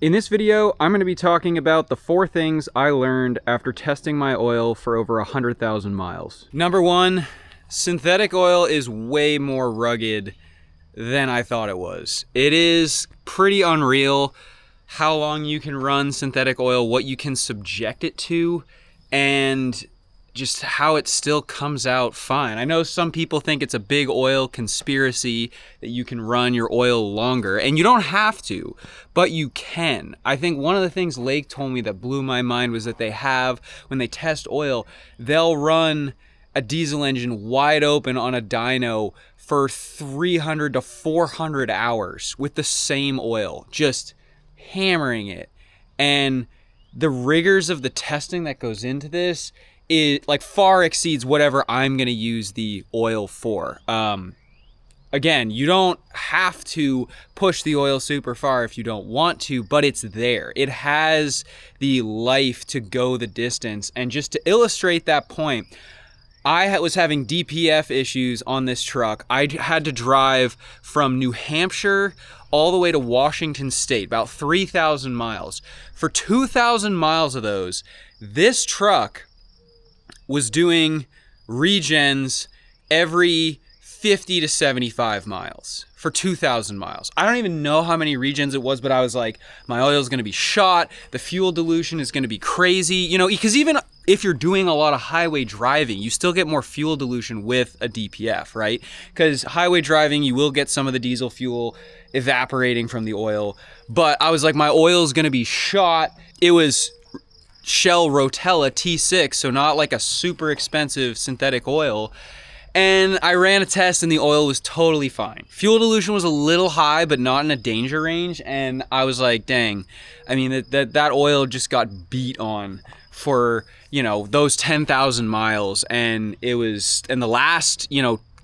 In this video, I'm going to be talking about the 4 things I learned after testing my oil for over 100,000 miles. Number 1, synthetic oil is way more rugged than I thought it was. It is pretty unreal how long you can run synthetic oil, what you can subject it to, and just how it still comes out fine. I know some people think it's a big oil conspiracy that you can run your oil longer, and you don't have to, but you can. I think one of the things Lake told me that blew my mind was that when they test oil, they'll run a diesel engine wide open on a dyno for 300 to 400 hours with the same oil, just hammering it. And the rigors of the testing that goes into this, it like far exceeds whatever I'm going to use the oil for. Again, you don't have to push the oil super far if you don't want to, but it's there. It has the life to go the distance. And just to illustrate that point, I was having DPF issues on this truck. I had to drive from New Hampshire all the way to Washington State, about 3,000 miles. For 2,000 miles of those, this truck was doing regens every 50 to 75 miles for 2,000 miles. I don't even know how many regens it was, but I was like, my oil is going to be shot. The fuel dilution is going to be crazy. You know, because even if you're doing a lot of highway driving, you still get more fuel dilution with a DPF, right? Because highway driving, you will get some of the diesel fuel evaporating from the oil. But I was like, my oil is going to be shot. It was Shell Rotella T6, so not like a super expensive synthetic oil. And I ran a test and the oil was totally fine. Fuel dilution was a little high, but not in a danger range. And I was like, dang, I mean, that oil just got beat on for, you know, those 10,000 miles. And the last,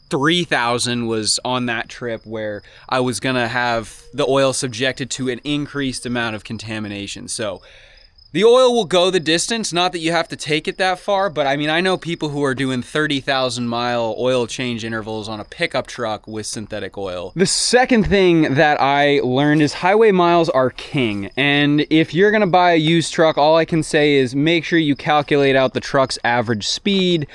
3,000 was on that trip where I was gonna have the oil subjected to an increased amount of contamination. So the oil will go the distance, not that you have to take it that far, but I mean, I know people who are doing 30,000 mile oil change intervals on a pickup truck with synthetic oil. The second thing that I learned is highway miles are king. And if you're gonna buy a used truck, all I can say is make sure you calculate out the truck's average speed.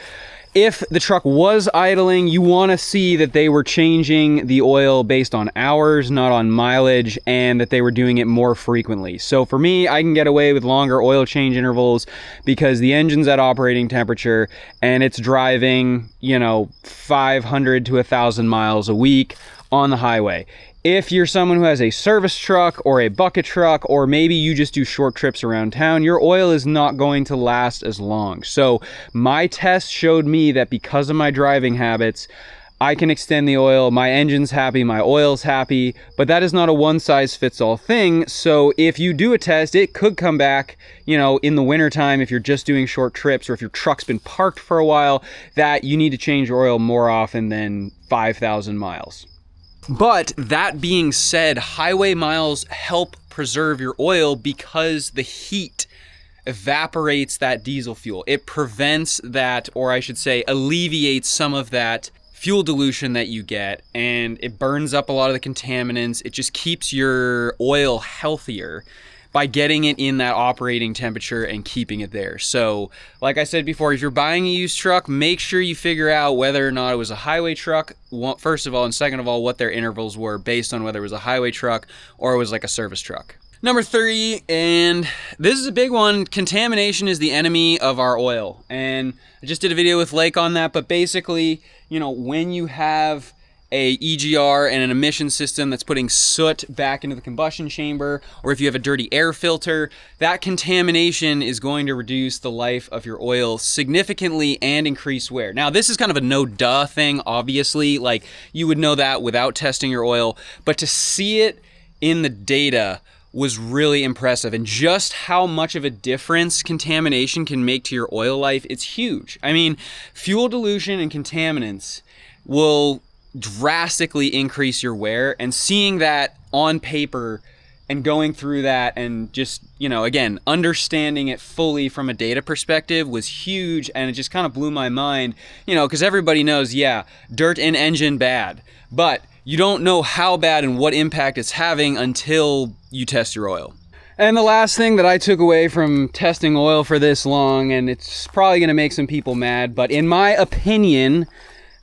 If the truck was idling, you want to see that they were changing the oil based on hours, not on mileage, and that they were doing it more frequently. So for me, I can get away with longer oil change intervals because the engine's at operating temperature and it's driving, 500 to 1,000 miles a week on the highway. If you're someone who has a service truck or a bucket truck, or maybe you just do short trips around town, your oil is not going to last as long. So my test showed me that because of my driving habits, I can extend the oil, my engine's happy, my oil's happy, but that is not a one-size-fits-all thing. So if you do a test, it could come back, in the wintertime, if you're just doing short trips, or if your truck's been parked for a while, that you need to change your oil more often than 5,000 miles. But that being said, highway miles help preserve your oil because the heat evaporates that diesel fuel. It prevents that, or I should say, alleviates some of that fuel dilution that you get, and it burns up a lot of the contaminants. It just keeps your oil healthier by getting it in that operating temperature and keeping it there. So, like I said before, if you're buying a used truck, make sure you figure out whether or not it was a highway truck, first of all, and second of all, what their intervals were based on whether it was a highway truck or it was like a service truck. Number 3, and this is a big one, contamination is the enemy of our oil. And I just did a video with Lake on that, but basically, when you have a EGR and an emission system that's putting soot back into the combustion chamber, or if you have a dirty air filter, that contamination is going to reduce the life of your oil significantly and increase wear. Now, this is kind of a no-duh thing, obviously, like you would know that without testing your oil, but to see it in the data was really impressive, and just how much of a difference contamination can make to your oil life, it's huge. I mean, fuel dilution and contaminants will drastically increase your wear, and seeing that on paper and going through that and just, again, understanding it fully from a data perspective was huge, and it just kind of blew my mind, because everybody knows, yeah, dirt in engine bad, but you don't know how bad and what impact it's having until you test your oil. And the last thing that I took away from testing oil for this long, and it's probably gonna make some people mad, but in my opinion,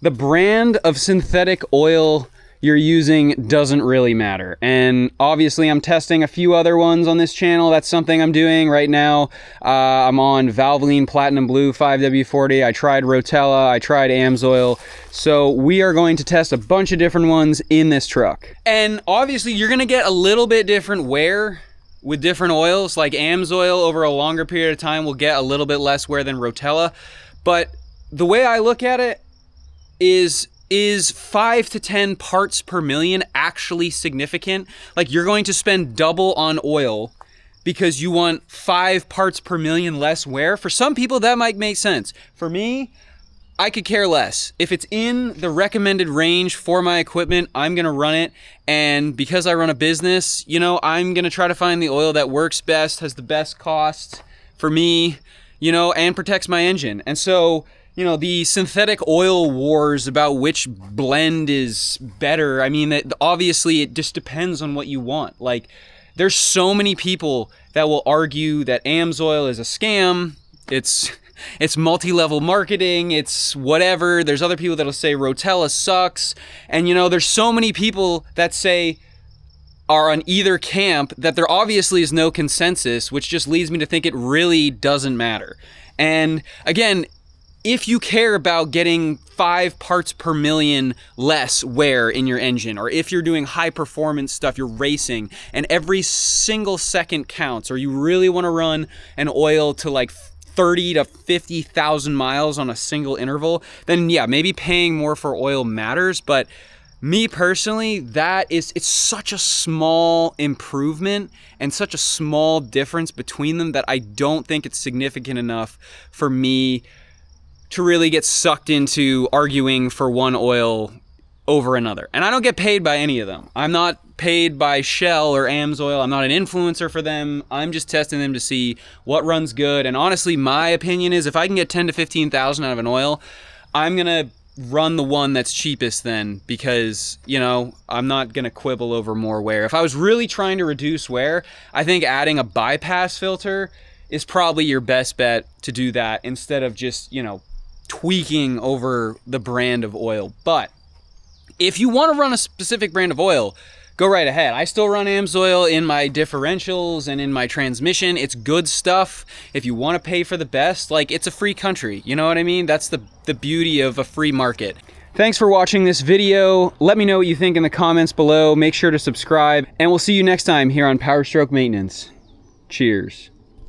the brand of synthetic oil you're using doesn't really matter. And obviously I'm testing a few other ones on this channel. That's something I'm doing right now. I'm on Valvoline Platinum Blue 5W40. I tried Rotella, I tried AMSOIL. So we are going to test a bunch of different ones in this truck. And obviously you're gonna get a little bit different wear with different oils. Like AMSOIL over a longer period of time will get a little bit less wear than Rotella. But the way I look at it is 5 to 10 parts per million actually significant? Like you're going to spend double on oil because you want 5 parts per million less wear? For some people that might make sense. For me, I could care less. If it's in the recommended range for my equipment, I'm gonna run it. And because I run a business, you know, I'm gonna try to find the oil that works best, has the best cost for me, you know, and protects my engine. And so, you know, the synthetic oil wars about which blend is better, I mean, obviously it just depends on what you want. Like, there's so many people that will argue that AMSOIL is a scam, it's multi-level marketing, it's whatever. There's other people that'll say Rotella sucks. And you know, there's so many people that say are on either camp that there obviously is no consensus, which just leads me to think it really doesn't matter. And again, if you care about getting 5 parts per million less wear in your engine, or if you're doing high performance stuff, you're racing, and every single second counts, or you really want to run an oil to like 30 to 50,000 miles on a single interval, then yeah, maybe paying more for oil matters. But me personally, it's such a small improvement and such a small difference between them that I don't think it's significant enough for me to really get sucked into arguing for one oil over another. And I don't get paid by any of them. I'm not paid by Shell or AMSOIL. I'm not an influencer for them. I'm just testing them to see what runs good. And honestly, my opinion is if I can get 10 to 15,000 out of an oil, I'm gonna run the one that's cheapest then, because, you know, I'm not gonna quibble over more wear. If I was really trying to reduce wear, I think adding a bypass filter is probably your best bet to do that instead of just, you know, tweaking over the brand of oil. But if you want to run a specific brand of oil, go right ahead. I still run AMSOIL in my differentials and in my transmission. It's good stuff. If you want to pay for the best, like, it's a free country. You know what I mean? That's the beauty of a free market. Thanks for watching this video. Let me know what you think in the comments below. Make sure to subscribe, and we'll see you next time here on Power Stroke Maintenance. Cheers.